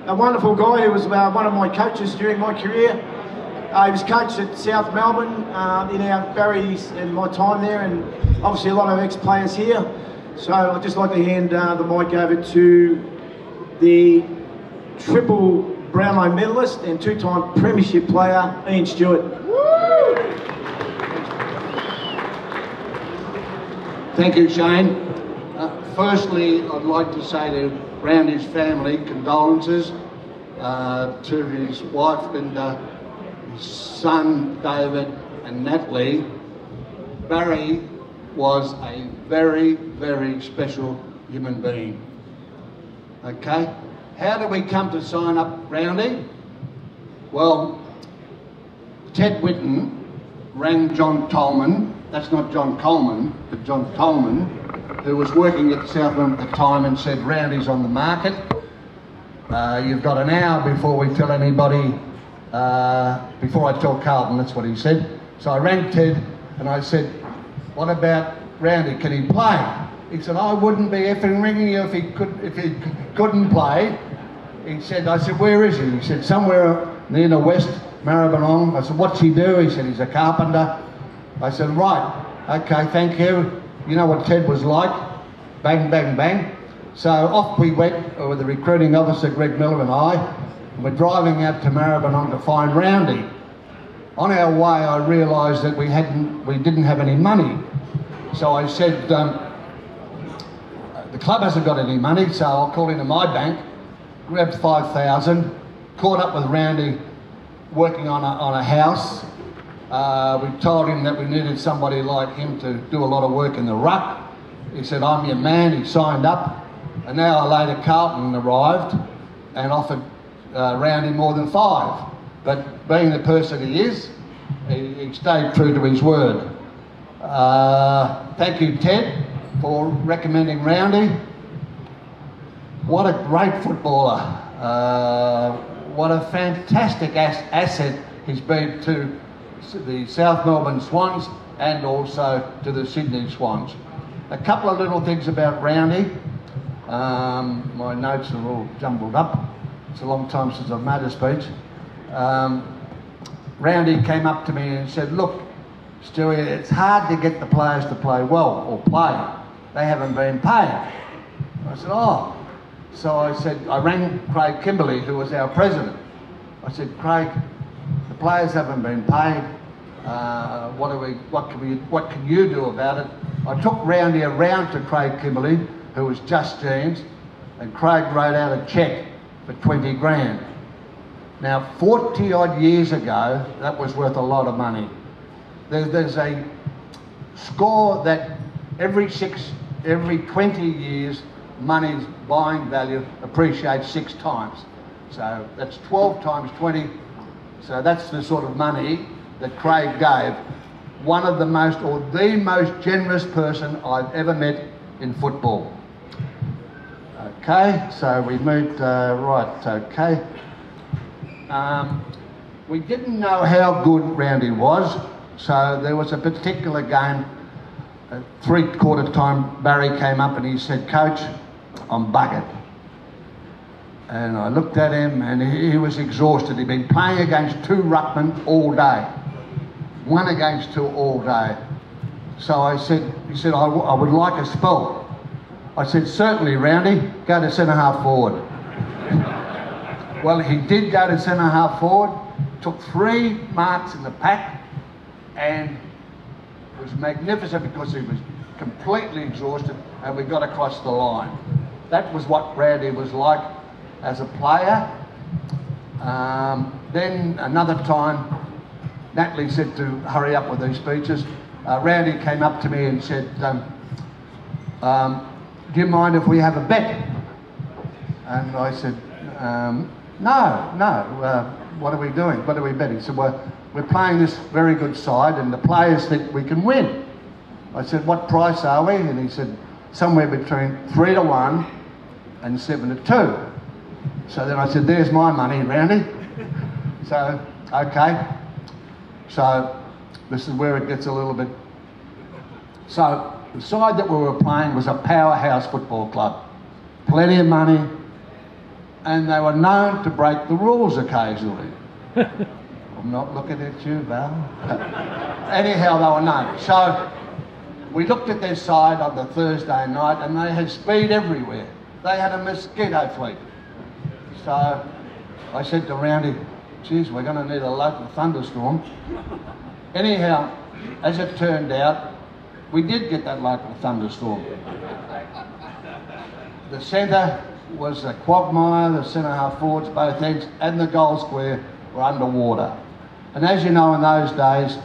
a wonderful guy. He was one of my coaches during my career. He was coached at South Melbourne in our Barry's and my time there, and obviously a lot of ex-players here. So I'd just like to hand the mic over to the triple Brownlow medalist and two-time premiership player, Ian Stewart. Woo! Thank you, Shane. Firstly, I'd like to say to Roundy's family, condolences to his wife Linda, his son David and Natalie. Barry was a very, very special human being. Okay, how did we come to sign up Roundy? Well, Ted Whitten rang John Tolman, that's not John Coleman, but John Tolman, who was working at Southland at the time, and said, Roundy's on the market. You've got an hour before we tell anybody, before I tell Carlton, that's what he said. So I rang Ted and I said, what about Roundy, can he play? He said, I wouldn't be effing ringing you if he couldn't play. I said, where is he? He said, somewhere near the West Maribyrnong. I said, what's he do? He said, he's a carpenter. I said, right, okay, thank you. You know what Ted was like? Bang, bang, bang. So off we went with the recruiting officer, Greg Miller and I. And we're driving out to Maribyrnong to find Roundy. On our way, I realised that we didn't have any money. So I said, the club hasn't got any money, so I'll call into my bank, grabbed 5,000, caught up with Roundy working on a house. We told him that we needed somebody like him to do a lot of work in the ruck. He said, I'm your man. He signed up. An hour later, Carlton arrived and offered Roundy more than 5. But being the person he is, he stayed true to his word. Thank you, Ted, for recommending Roundy. What a great footballer. What a fantastic asset he's been to the South Melbourne Swans and also to the Sydney Swans. A couple of little things about Roundy. My notes are all jumbled up. It's a long time since I've made a speech. Roundy came up to me and said, look, Stewie, it's hard to get the players to play well or play. They haven't been paid. I said, oh. So I rang Craig Kimberley, who was our president. I said, Craig, the players haven't been paid. What can you do about it? I took Roundy around to Craig Kimberley, who was Just Jeans, and Craig wrote out a cheque for 20 grand. Now, 40 odd years ago, that was worth a lot of money. There's a score that every 20 years, money's buying value appreciates 6 times. So that's 12 times 20. So that's the sort of money that Craig gave. One of the most, or the most generous person I've ever met in football. Okay, so we moved, right, okay. We didn't know how good Roundy was, so there was a particular game, at 3/4 time, Barry came up and he said, Coach, I'm buggered. And I looked at him and he was exhausted. He'd been playing against 2 ruckmen all day. 1 against 2 all day. So he said, I would like a spell. I said, certainly, Roundy, go to centre-half forward. Well, he did go to centre-half forward, took 3 marks in the pack, and it was magnificent because he was completely exhausted and we got across the line. That was what Roundy was like as a player. Then another time, Natalie said to hurry up with these speeches. Roundy came up to me and said, do you mind if we have a bet? And I said, no, what are we doing? What are we betting? He said, well, we're playing this very good side and the players think we can win. I said, what price are we? And he said, somewhere between 3-1 and 7-2. So then I said, there's my money, Roundy. So, okay. So this is where it gets a little bit. So the side that we were playing was a powerhouse football club. Plenty of money, and they were known to break the rules occasionally. I'm not looking at you, Val. Anyhow, they were known. So we looked at their side on the Thursday night, and they had speed everywhere. They had a mosquito fleet. So I said to Roundy, geez, we're going to need a local thunderstorm. Anyhow, as it turned out, we did get that local thunderstorm. The centre was a quagmire, the centre half forwards, both ends, and the goal square were underwater. And as you know, in those days,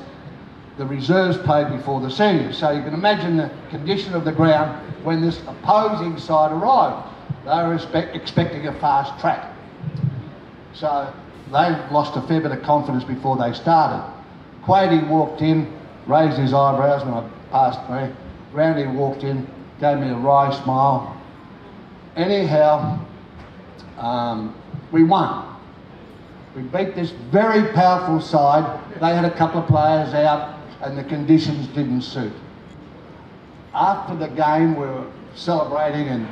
the reserves played before the seniors. So you can imagine the condition of the ground when this opposing side arrived. They were expecting a fast track. So they lost a fair bit of confidence before they started. Quady walked in, raised his eyebrows when I passed me. Roundy walked in, gave me a wry smile. Anyhow, we won. We beat this very powerful side. They had a couple of players out and the conditions didn't suit. After the game, we were celebrating, and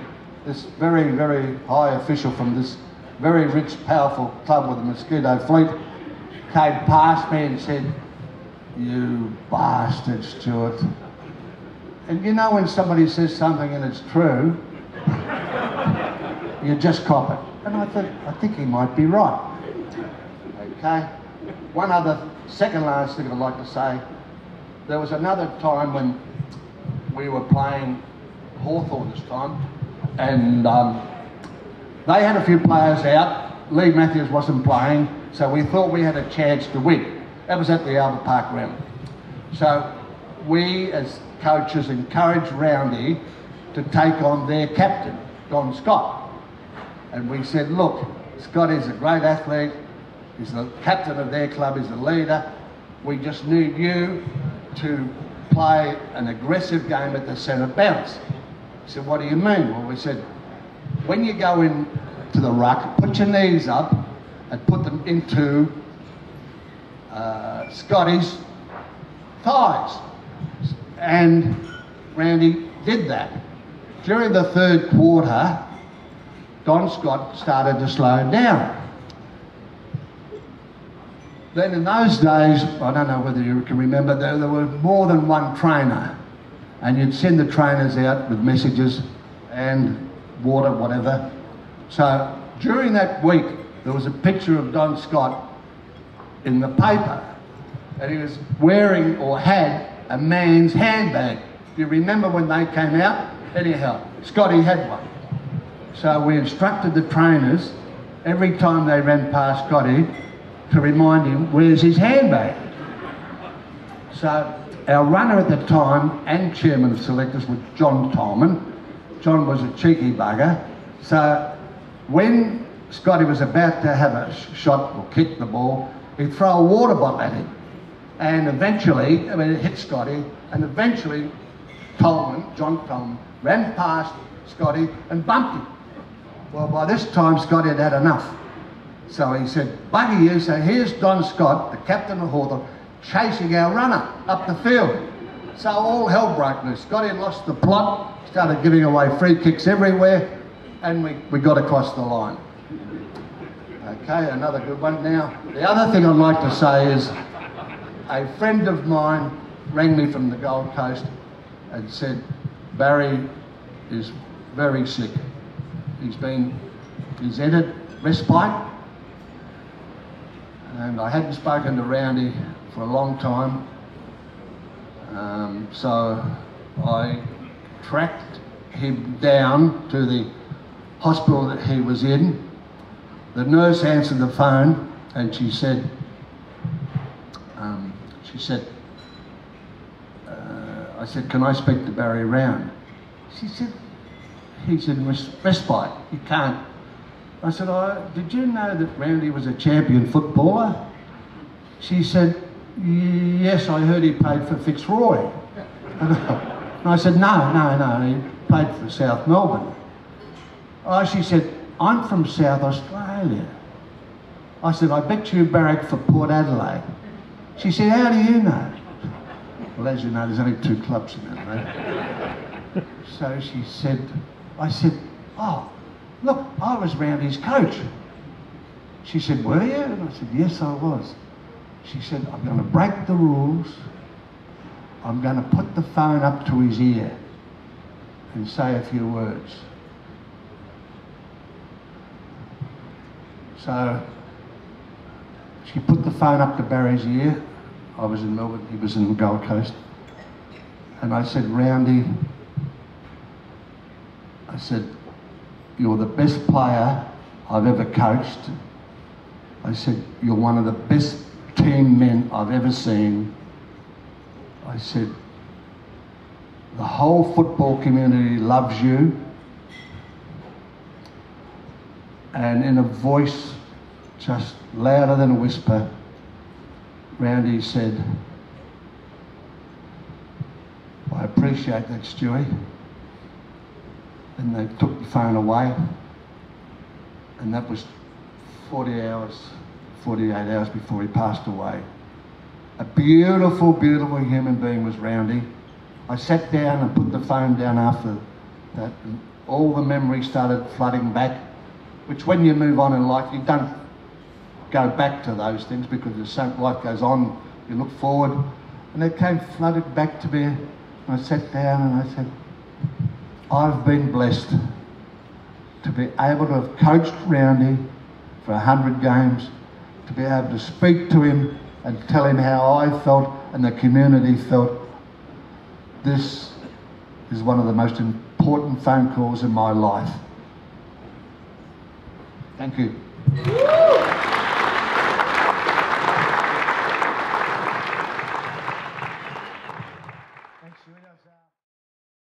this very, very high official from this very rich, powerful club with a mosquito fleet came past me and said, "You bastard, Stewart." And you know when somebody says something and it's true, you just cop it. And I thought, I think he might be right. Okay. One other, second last thing I'd like to say, there was another time when we were playing Hawthorn this time, and they had a few players out. Lee Matthews wasn't playing, so we thought we had a chance to win. That was at the Albert Park ground. So we, as coaches, encouraged Roundy to take on their captain, Don Scott. And we said, look, Scott is a great athlete, he's the captain of their club, he's a leader. We just need you to play an aggressive game at the centre bounce. He said, what do you mean? Well, we said, when you go in to the ruck, put your knees up and put them into Scotty's thighs. And Roundy did that. During the third quarter, Don Scott started to slow down. Then in those days, I don't know whether you can remember, there were more than one trainer, and you'd send the trainers out with messages and water, whatever. So during that week, there was a picture of Don Scott in the paper, and he was wearing or had a man's handbag. Do you remember when they came out? Anyhow, Scotty had one. So we instructed the trainers every time they ran past Scotty to remind him, where's his handbag? So our runner at the time and chairman of selectors was John Tolman. John was a cheeky bugger. So when Scotty was about to have a shot or kick the ball, he'd throw a water bottle at him. And eventually, it hit Scotty, and eventually John Tolman, ran past Scotty and bumped him. Well, by this time, Scotty had had enough. So he said, bugger you, so here's Don Scott, the captain of Hawthorn, chasing our runner up the field. So all hell broke loose. Scotty had lost the plot, started giving away free kicks everywhere, and we got across the line. Okay, another good one. Now, the other thing I'd like to say is, a friend of mine rang me from the Gold Coast and said, Barry is very sick. He's entered respite, and I hadn't spoken to Roundy for a long time, so I tracked him down to the hospital that he was in. The nurse answered the phone and she said, I said, can I speak to Barry Round? She said, he's in respite, he can't. I said, did you know that Roundy was a champion footballer? She said, yes, I heard he played for Fitzroy. And I said, no, he played for South Melbourne. She said, I'm from South Australia. I said, I bet you barrack for Port Adelaide. She said, how do you know? Well, as you know, there's only 2 clubs in Adelaide. So she said, I said, oh, look, I was Roundy's coach. She said, were you? And I said, yes, I was. She said, I'm going to break the rules. I'm going to put the phone up to his ear and say a few words. So she put the phone up to Barry's ear. I was in Melbourne, he was in the Gold Coast. And I said, Roundy, I said, you're the best player I've ever coached. I said, you're one of the best team men I've ever seen. I said, the whole football community loves you. And in a voice just louder than a whisper, Roundy said, I appreciate that, Stewie. And they took the phone away, and that was 48 hours before he passed away. A beautiful, beautiful human being was Roundy. I sat down and put the phone down after that, and all the memories started flooding back, which when you move on in life, you don't go back to those things because life goes on, you look forward. And it came flooded back to me, and I sat down and I said, I've been blessed to be able to have coached Roundy for 100 games, to be able to speak to him and tell him how I felt and the community felt. This is one of the most important phone calls in my life. Thank you.